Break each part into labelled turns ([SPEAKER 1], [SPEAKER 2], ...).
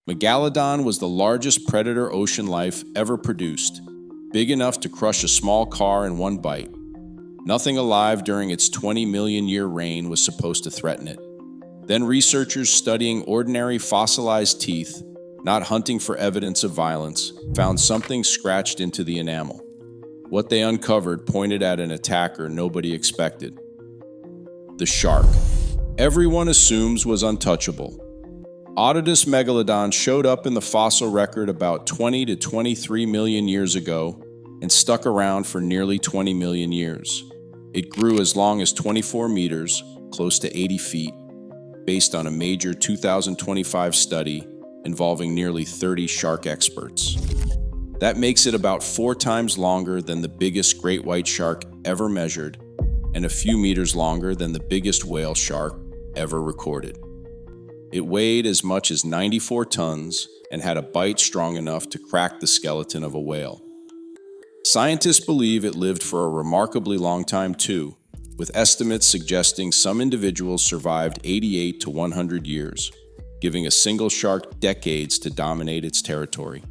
[SPEAKER 1] Megalodon was the largest predator ocean life ever produced, big enough to crush a small car in one bite. Nothing alive during its 20-million-year reign was supposed to threaten it. Then researchers studying ordinary fossilized teeth, not hunting for evidence of violence, found something scratched into the enamel. What they uncovered pointed at an attacker nobody expected. The shark. Everyone assumes was untouchable. Otodus Megalodon showed up in the fossil record about 20 to 23 million years ago and stuck around for nearly 20 million years. It grew as long as 24 meters, close to 80 feet, based on a major 2025 study involving nearly 30 shark experts. That makes it about 4 times longer than the biggest great white shark ever measured and a few meters longer than the biggest whale shark ever recorded. It weighed as much as 94 tons and had a bite strong enough to crack the skeleton of a whale. Scientists believe it lived for a remarkably long time too, with estimates suggesting some individuals survived 88 to 100 years, giving a single shark decades to dominate its territory.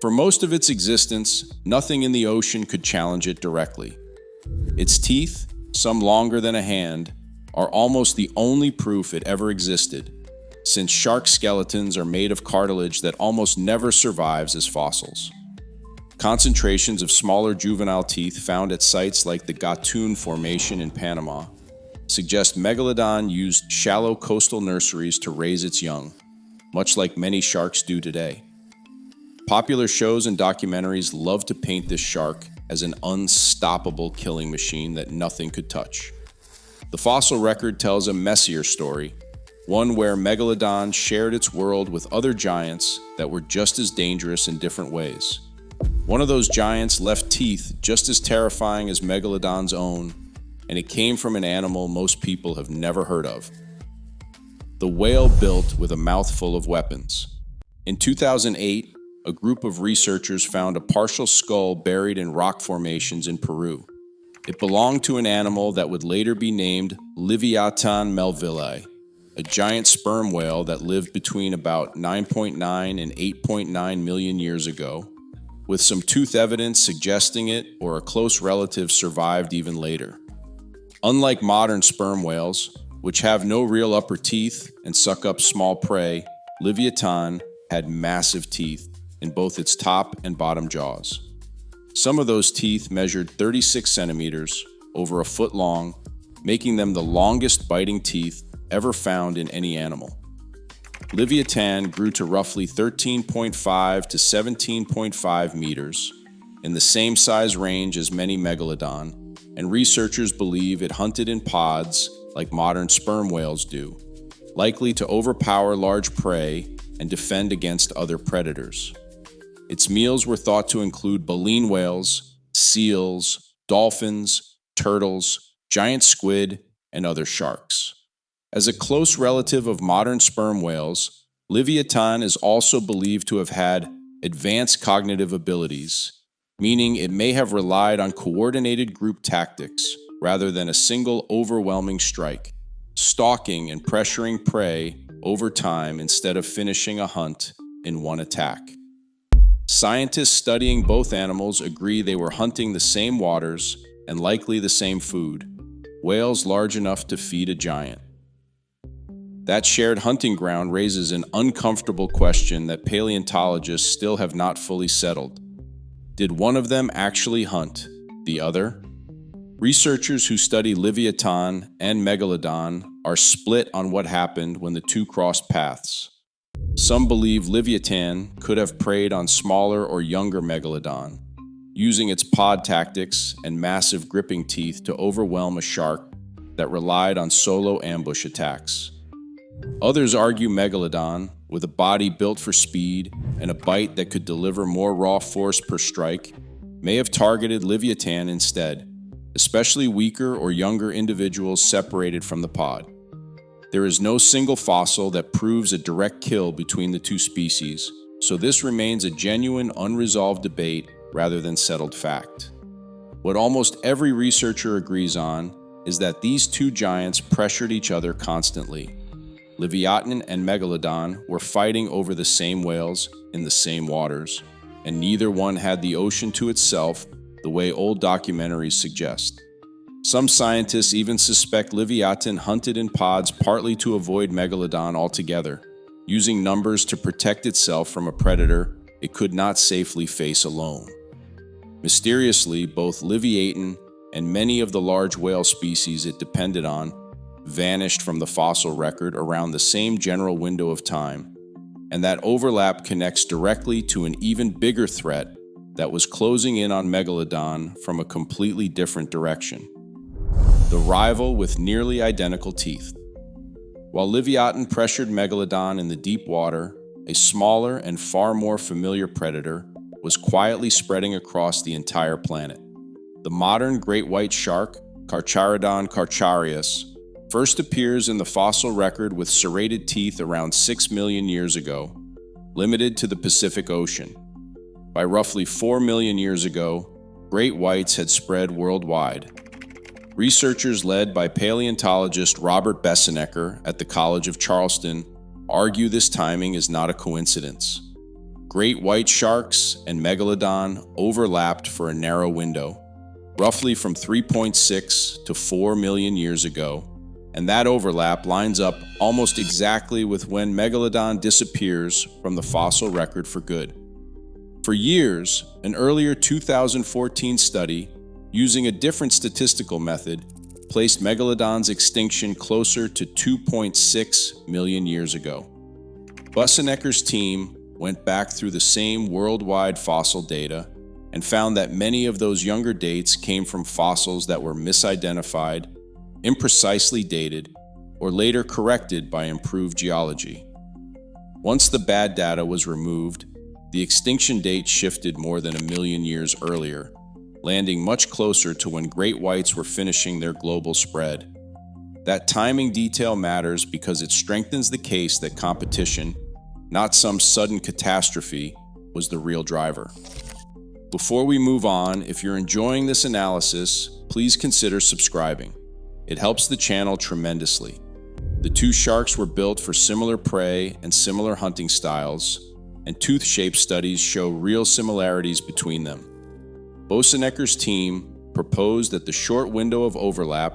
[SPEAKER 1] For most of its existence, nothing in the ocean could challenge it directly. Its teeth, some longer than a hand, are almost the only proof it ever existed, since shark skeletons are made of cartilage that almost never survives as fossils. Concentrations of smaller juvenile teeth found at sites like the Gatun Formation in Panama suggest Megalodon used shallow coastal nurseries to raise its young, much like many sharks do today. Popular shows and documentaries love to paint this shark as an unstoppable killing machine that nothing could touch. The fossil record tells a messier story, one where Megalodon shared its world with other giants that were just as dangerous in different ways. One of those giants left teeth just as terrifying as Megalodon's own, and it came from an animal most people have never heard of. The whale built with a mouthful of weapons. In 2008, a group of researchers found a partial skull buried in rock formations in Peru. It belonged to an animal that would later be named Leviathan melvillei, a giant sperm whale that lived between about 9.9 and 8.9 million years ago, with some tooth evidence suggesting it or a close relative survived even later. Unlike modern sperm whales, which have no real upper teeth and suck up small prey, Leviathan had massive teeth in both its top and bottom jaws. Some of those teeth measured 36 centimeters, over a foot long, making them the longest biting teeth ever found in any animal. Leviathan grew to roughly 13.5 to 17.5 meters, in the same size range as many Megalodon, and researchers believe it hunted in pods like modern sperm whales do, likely to overpower large prey and defend against other predators. Its meals were thought to include baleen whales, seals, dolphins, turtles, giant squid, and other sharks. As a close relative of modern sperm whales, Leviathan is also believed to have had advanced cognitive abilities, meaning it may have relied on coordinated group tactics rather than a single overwhelming strike, stalking and pressuring prey over time instead of finishing a hunt in one attack. Scientists studying both animals agree they were hunting the same waters and likely the same food, whales large enough to feed a giant. That shared hunting ground raises an uncomfortable question that paleontologists still have not fully settled. Did one of them actually hunt the other? Researchers who study Leviathan and Megalodon are split on what happened when the two crossed paths. Some believe Leviathan could have preyed on smaller or younger Megalodon, using its pod tactics and massive gripping teeth to overwhelm a shark that relied on solo ambush attacks. Others argue Megalodon, with a body built for speed and a bite that could deliver more raw force per strike, may have targeted Leviathan instead, especially weaker or younger individuals separated from the pod. There is no single fossil that proves a direct kill between the two species, so this remains a genuine unresolved debate rather than settled fact. What almost every researcher agrees on is that these two giants pressured each other constantly. Leviathan and Megalodon were fighting over the same whales in the same waters, and neither one had the ocean to itself the way old documentaries suggest. Some scientists even suspect Leviathan hunted in pods partly to avoid Megalodon altogether, using numbers to protect itself from a predator it could not safely face alone. Mysteriously, both Leviathan and many of the large whale species it depended on vanished from the fossil record around the same general window of time, and that overlap connects directly to an even bigger threat that was closing in on Megalodon from a completely different direction. The rival with nearly identical teeth. While Leviathan pressured Megalodon in the deep water, a smaller and far more familiar predator was quietly spreading across the entire planet. The modern great white shark, Carcharodon carcharias, first appears in the fossil record with serrated teeth around 6 million years ago, limited to the Pacific Ocean. By roughly 4 million years ago, great whites had spread worldwide. Researchers led by paleontologist Robert Bessenecker at the College of Charleston argue this timing is not a coincidence. Great white sharks and Megalodon overlapped for a narrow window, roughly from 3.6 to 4 million years ago, and that overlap lines up almost exactly with when Megalodon disappears from the fossil record for good. For years, an earlier 2014 study, using a different statistical method, placed Megalodon's extinction closer to 2.6 million years ago. Bessenecker's team went back through the same worldwide fossil data and found that many of those younger dates came from fossils that were misidentified, imprecisely dated, or later corrected by improved geology. Once the bad data was removed, the extinction date shifted more than 1 million years earlier, landing much closer to when great whites were finishing their global spread. That timing detail matters because it strengthens the case that competition, not some sudden catastrophe, was the real driver. Before we move on, if you're enjoying this analysis, please consider subscribing. It helps the channel tremendously. The two sharks were built for similar prey and similar hunting styles, and tooth shape studies show real similarities between them. Bessenecker's team proposed that the short window of overlap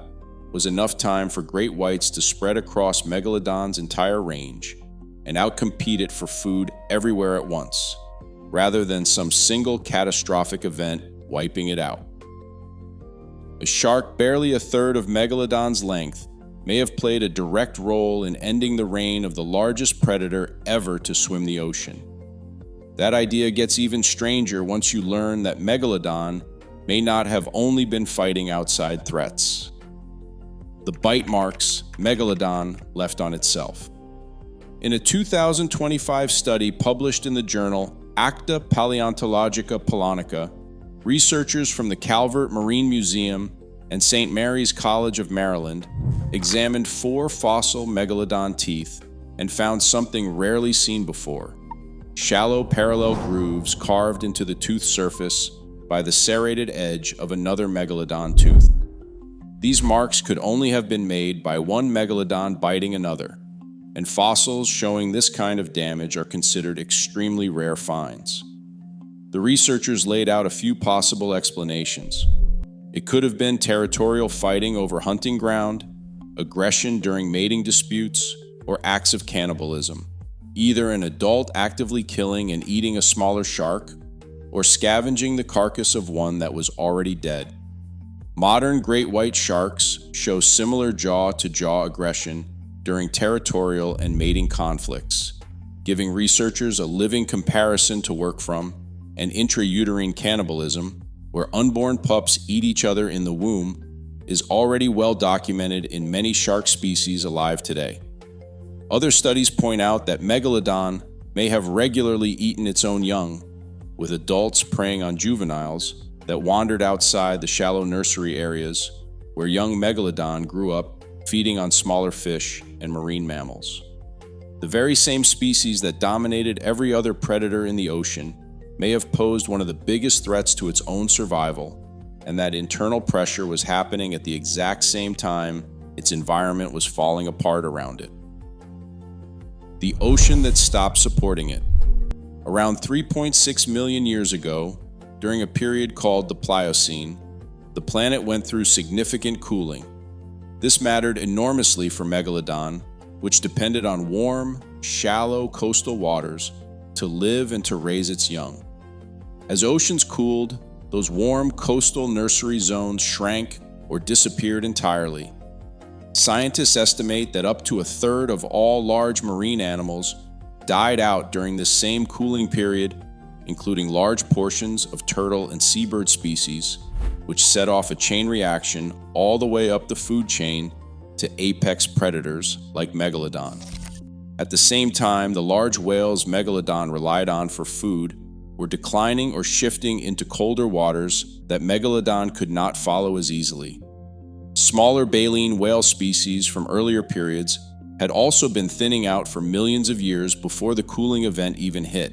[SPEAKER 1] was enough time for great whites to spread across Megalodon's entire range and outcompete it for food everywhere at once, rather than some single catastrophic event wiping it out. A shark barely a third of Megalodon's length may have played a direct role in ending the reign of the largest predator ever to swim the ocean. That idea gets even stranger once you learn that Megalodon may not have only been fighting outside threats. The bite marks Megalodon left on itself. In a 2025 study published in the journal Acta Paleontologica Polonica, researchers from the Calvert Marine Museum and St. Mary's College of Maryland examined 4 fossil Megalodon teeth and found something rarely seen before: shallow parallel grooves carved into the tooth surface by the serrated edge of another Megalodon tooth. These marks could only have been made by one Megalodon biting another, and fossils showing this kind of damage are considered extremely rare finds. The researchers laid out a few possible explanations. It could have been territorial fighting over hunting ground, aggression during mating disputes, or acts of cannibalism. Either an adult actively killing and eating a smaller shark, or scavenging the carcass of one that was already dead. Modern great white sharks show similar jaw-to-jaw aggression during territorial and mating conflicts, giving researchers a living comparison to work from, and intrauterine cannibalism, where unborn pups eat each other in the womb, is already well documented in many shark species alive today. Other studies point out that Megalodon may have regularly eaten its own young, with adults preying on juveniles that wandered outside the shallow nursery areas where young Megalodon grew up, feeding on smaller fish and marine mammals. The very same species that dominated every other predator in the ocean may have posed one of the biggest threats to its own survival, and that internal pressure was happening at the exact same time its environment was falling apart around it. the ocean that stopped supporting it. Around 3.6 million years ago, during a period called the Pliocene, the planet went through significant cooling. This mattered enormously for Megalodon, which depended on warm, shallow coastal waters to live and to raise its young. As oceans cooled, those warm coastal nursery zones shrank or disappeared entirely. Scientists estimate that up to a third of all large marine animals died out during this same cooling period, including large portions of turtle and seabird species, which set off a chain reaction all the way up the food chain to apex predators like Megalodon. At the same time, the large whales Megalodon relied on for food were declining or shifting into colder waters that Megalodon could not follow as easily. Smaller baleen whale species from earlier periods had also been thinning out for millions of years before the cooling event even hit,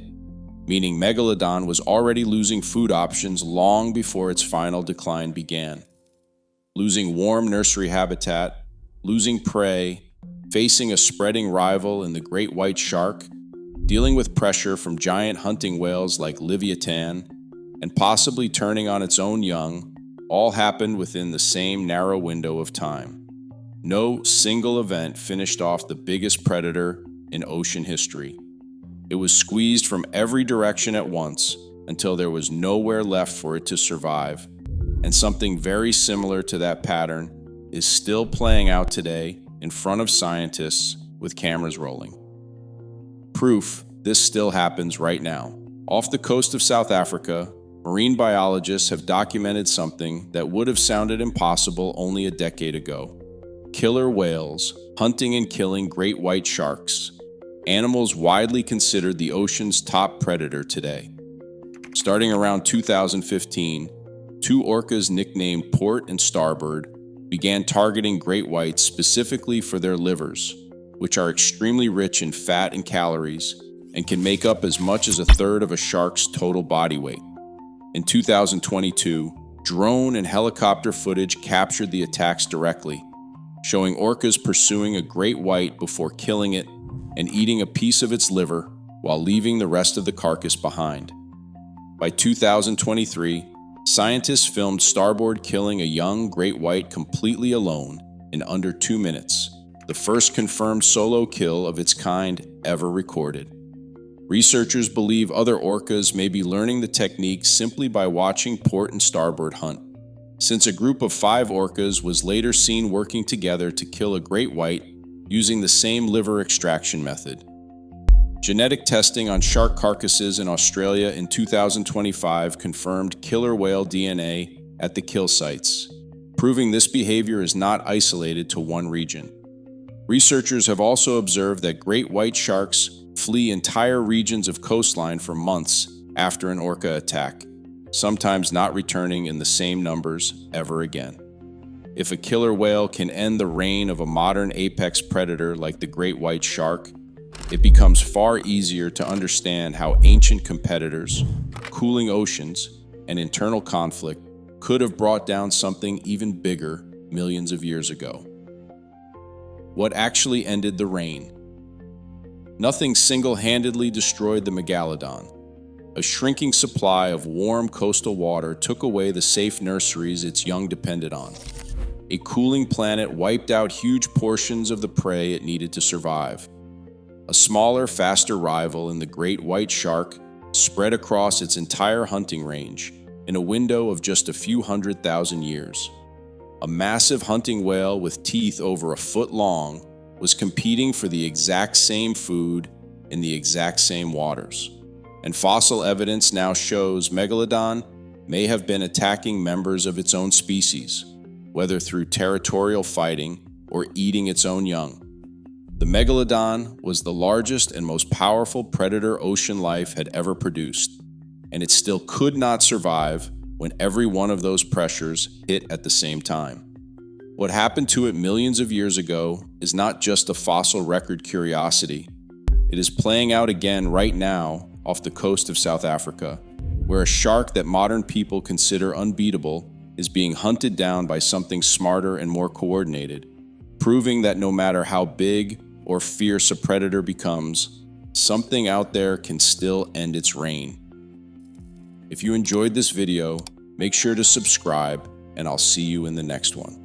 [SPEAKER 1] meaning Megalodon was already losing food options long before its final decline began. Losing warm nursery habitat, losing prey, facing a spreading rival in the great white shark, dealing with pressure from giant hunting whales like Leviathan, and possibly turning on its own young, all happened within the same narrow window of time. No single event finished off the biggest predator in ocean history. It was squeezed from every direction at once until there was nowhere left for it to survive, and something very similar to that pattern is still playing out today in front of scientists with cameras rolling. Proof this still happens right now. Off the coast of South Africa, marine biologists have documented something that would have sounded impossible only a decade ago. Killer whales hunting and killing great white sharks, animals widely considered the ocean's top predator today. Starting around 2015, two orcas nicknamed Port and Starbird began targeting great whites specifically for their livers, which are extremely rich in fat and calories and can make up as much as a third of a shark's total body weight. In 2022, drone and helicopter footage captured the attacks directly, showing orcas pursuing a great white before killing it and eating a piece of its liver while leaving the rest of the carcass behind. By 2023, scientists filmed Starboard killing a young great white completely alone in under 2 minutes, the first confirmed solo kill of its kind ever recorded. Researchers believe other orcas may be learning the technique simply by watching Port and Starboard hunt, since a group of 5 orcas was later seen working together to kill a great white using the same liver extraction method. Genetic testing on shark carcasses in Australia in 2025 confirmed killer whale DNA at the kill sites, proving this behavior is not isolated to one region. Researchers have also observed that great white sharks flee entire regions of coastline for months after an orca attack, sometimes not returning in the same numbers ever again. If a killer whale can end the reign of a modern apex predator like the great white shark, it becomes far easier to understand how ancient competitors, cooling oceans, and internal conflict could have brought down something even bigger millions of years ago. What actually ended the reign? Nothing single-handedly destroyed the Megalodon. A shrinking supply of warm coastal water took away the safe nurseries its young depended on. A cooling planet wiped out huge portions of the prey it needed to survive. A smaller, faster rival in the great white shark spread across its entire hunting range in a window of just a few 100,000 years. A massive hunting whale with teeth over a foot long was competing for the exact same food in the exact same waters. And fossil evidence now shows Megalodon may have been attacking members of its own species, whether through territorial fighting or eating its own young. The Megalodon was the largest and most powerful predator ocean life had ever produced, and it still could not survive when every one of those pressures hit at the same time. What happened to it millions of years ago is not just a fossil record curiosity. It is playing out again right now off the coast of South Africa, where a shark that modern people consider unbeatable is being hunted down by something smarter and more coordinated, proving that no matter how big or fierce a predator becomes, something out there can still end its reign. If you enjoyed this video, make sure to subscribe, and I'll see you in the next one.